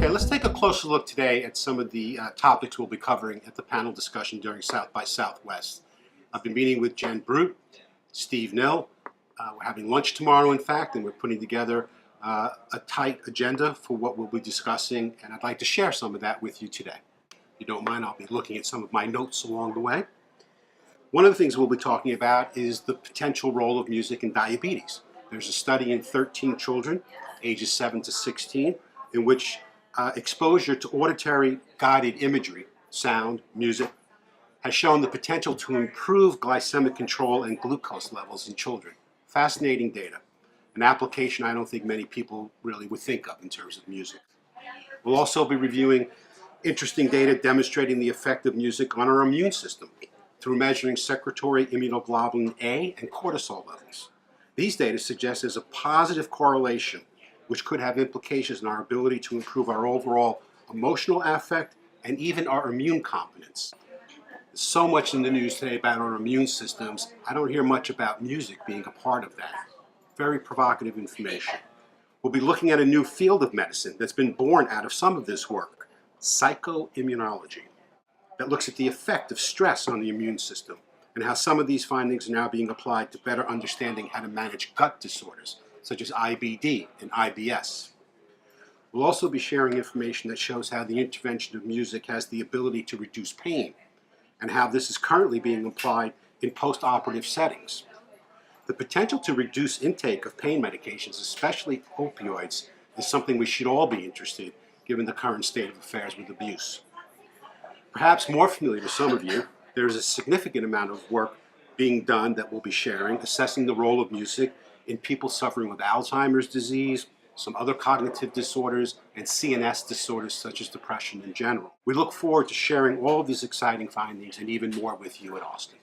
Okay, let's take a closer look today at some of the topics we'll be covering at the panel discussion during South by Southwest. I've been meeting with Jen Brute, Steve Nill. We're having lunch tomorrow, in fact, and we're putting together a tight agenda for what we'll be discussing, and I'd like to share some of that with you today. If you don't mind, I'll be looking at some of my notes along the way. One of the things we'll be talking about is the potential role of music in diabetes. There's a study in 13 children, ages 7 to 16, in which exposure to auditory guided imagery, sound, music, has shown the potential to improve glycemic control and glucose levels in children. Fascinating data, an application I don't think many people really would think of in terms of music. We'll also be reviewing interesting data demonstrating the effect of music on our immune system through measuring secretory immunoglobulin A and cortisol levels. These data suggest there's a positive correlation which could have implications in our ability to improve our overall emotional affect and even our immune competence. There's so much in the news today about our immune systems. I don't hear much about music being a part of that. Very provocative information. We'll be looking at a new field of medicine that's been born out of some of this work, psychoimmunology, that looks at the effect of stress on the immune system and how some of these findings are now being applied to better understanding how to manage gut disorders, such as IBD and IBS. We'll also be sharing information that shows how the intervention of music has the ability to reduce pain and how this is currently being applied in post-operative settings. The potential to reduce intake of pain medications, especially opioids, is something we should all be interested in given the current state of affairs with abuse. Perhaps more familiar to some of you, there is a significant amount of work being done that we'll be sharing, assessing the role of music in people suffering with Alzheimer's disease, some other cognitive disorders, and CNS disorders such as depression in general. We look forward to sharing all of these exciting findings and even more with you at Austin.